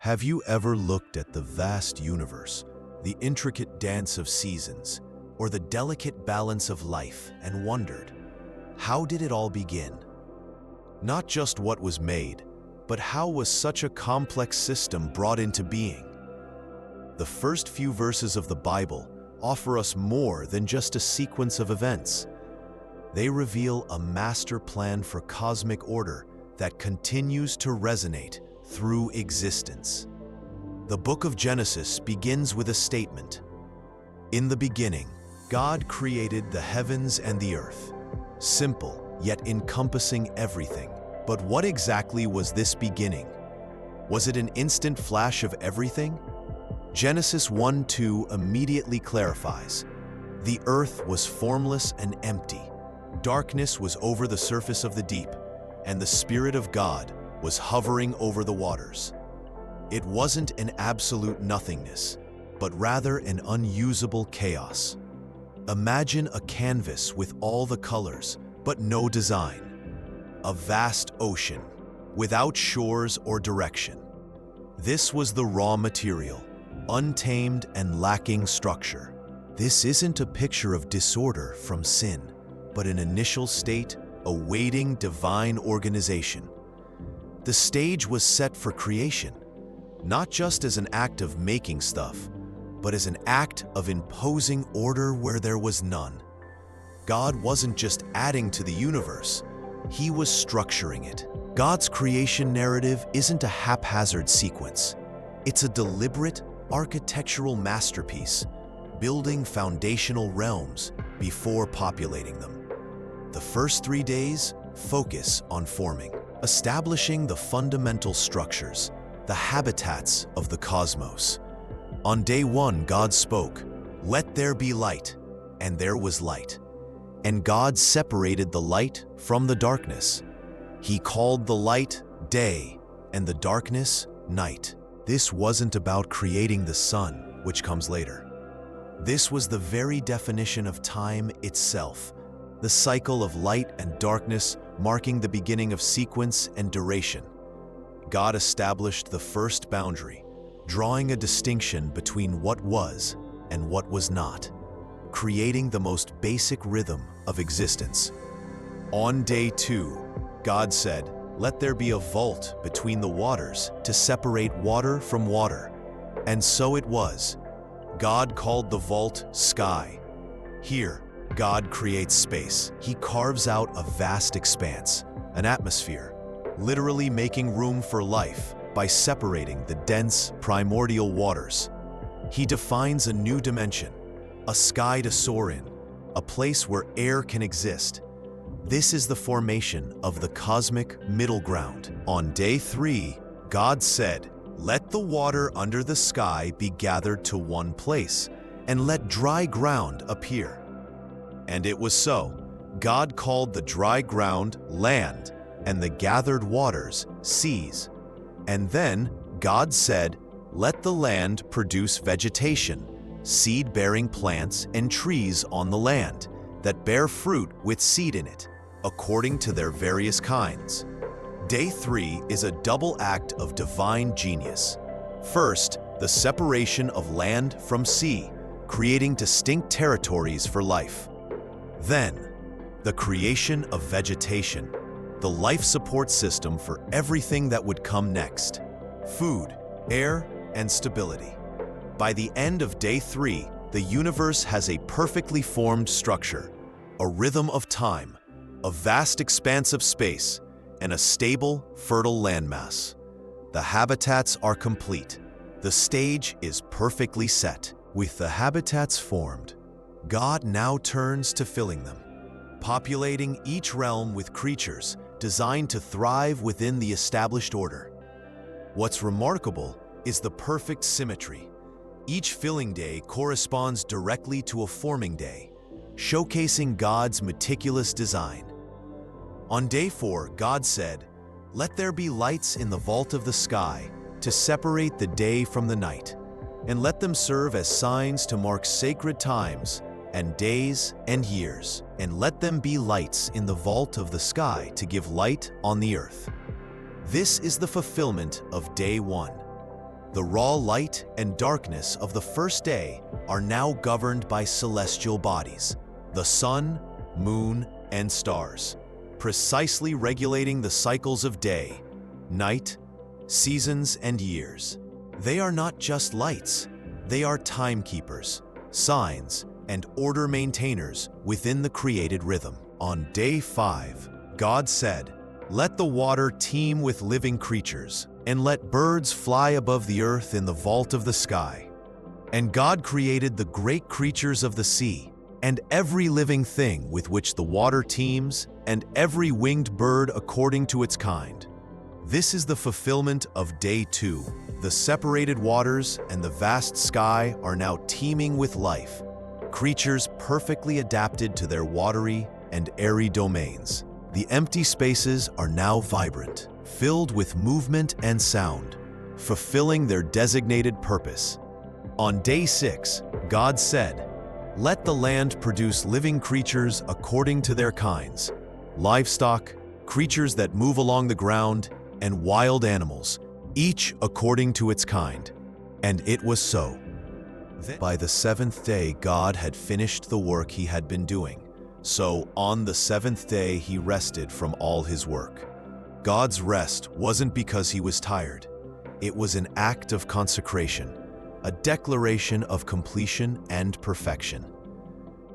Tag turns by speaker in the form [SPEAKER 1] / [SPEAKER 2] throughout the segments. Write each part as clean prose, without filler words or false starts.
[SPEAKER 1] Have you ever looked at the vast universe, the intricate dance of seasons, or the delicate balance of life and wondered, how did it all begin? Not just what was made, but how was such a complex system brought into being? The first few verses of the Bible offer us more than just a sequence of events. They reveal a master plan for cosmic order that continues to resonate through existence. The book of Genesis begins with a statement. In the beginning, God created the heavens and the earth. Simple, yet encompassing everything. But what exactly was this beginning? Was it an instant flash of everything? Genesis 1:2 immediately clarifies. The earth was formless and empty. Darkness was over the surface of the deep, and the Spirit of God was hovering over the waters. It wasn't an absolute nothingness, but rather an unusable chaos. Imagine a canvas with all the colors, but no design. A vast ocean, without shores or direction. This was the raw material, untamed and lacking structure. This isn't a picture of disorder from sin, but an initial state awaiting divine organization. The stage was set for creation, not just as an act of making stuff, but as an act of imposing order where there was none. God wasn't just adding to the universe, He was structuring it. God's creation narrative isn't a haphazard sequence. It's a deliberate, architectural masterpiece, building foundational realms before populating them. The first 3 days focus on forming, establishing the fundamental structures, the habitats of the cosmos. On day 1, God spoke, "Let there be light," and there was light. And God separated the light from the darkness. He called the light day and the darkness night. This wasn't about creating the sun, which comes later. This was the very definition of time itself, the cycle of light and darkness marking the beginning of sequence and duration. God established the first boundary, drawing a distinction between what was and what was not, creating the most basic rhythm of existence. On day 2, God said, "Let there be a vault between the waters to separate water from water." And so it was. God called the vault sky. Here, God creates space. He carves out a vast expanse, an atmosphere, literally making room for life by separating the dense, primordial waters. He defines a new dimension, a sky to soar in, a place where air can exist. This is the formation of the cosmic middle ground. On day 3, God said, "Let the water under the sky be gathered to one place, and let dry ground appear." And it was so. God called the dry ground land, and the gathered waters seas. And then God said, "Let the land produce vegetation, seed-bearing plants and trees on the land that bear fruit with seed in it, according to their various kinds." Day 3 is a double act of divine genius. First, the separation of land from sea, creating distinct territories for life. Then, the creation of vegetation, the life support system for everything that would come next: food, air, and stability. By the end of day 3, the universe has a perfectly formed structure, a rhythm of time, a vast expanse of space, and a stable, fertile landmass. The habitats are complete. The stage is perfectly set. With the habitats formed, God now turns to filling them, populating each realm with creatures designed to thrive within the established order. What's remarkable is the perfect symmetry. Each filling day corresponds directly to a forming day, showcasing God's meticulous design. On day 4, God said, "Let there be lights in the vault of the sky to separate the day from the night, and let them serve as signs to mark sacred times and days and years, and let them be lights in the vault of the sky to give light on the earth." This is the fulfillment of day 1. The raw light and darkness of the first day are now governed by celestial bodies, the sun, moon, and stars, precisely regulating the cycles of day, night, seasons, and years. They are not just lights, they are timekeepers, signs, and order maintainers within the created rhythm. On day 5, God said, "Let the water teem with living creatures, and let birds fly above the earth in the vault of the sky." And God created the great creatures of the sea, and every living thing with which the water teems, and every winged bird according to its kind. This is the fulfillment of day 2. The separated waters and the vast sky are now teeming with life, creatures perfectly adapted to their watery and airy domains. The empty spaces are now vibrant, filled with movement and sound, fulfilling their designated purpose. On day 6, God said, "Let the land produce living creatures according to their kinds, livestock, creatures that move along the ground, and wild animals, each according to its kind." And it was so. By the 7th day, God had finished the work he had been doing. So on the 7th day, he rested from all his work. God's rest wasn't because he was tired. It was an act of consecration, a declaration of completion and perfection.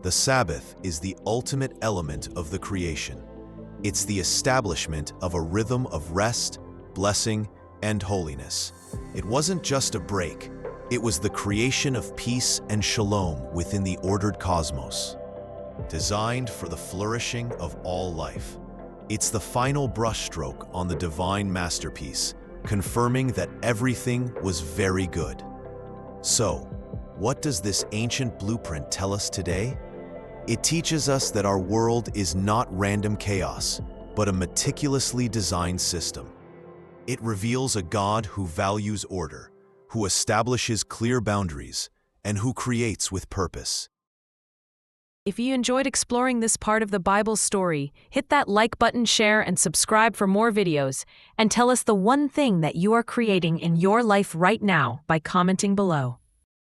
[SPEAKER 1] The Sabbath is the ultimate element of the creation. It's the establishment of a rhythm of rest, blessing, and holiness. It wasn't just a break. It was the creation of peace and shalom within the ordered cosmos, designed for the flourishing of all life. It's the final brushstroke on the divine masterpiece, confirming that everything was very good. So, what does this ancient blueprint tell us today? It teaches us that our world is not random chaos, but a meticulously designed system. It reveals a God who values order, who establishes clear boundaries, and who creates with purpose.
[SPEAKER 2] If you enjoyed exploring this part of the Bible story, hit that like button, share, and subscribe for more videos, and tell us the one thing that you are creating in your life right now by commenting below.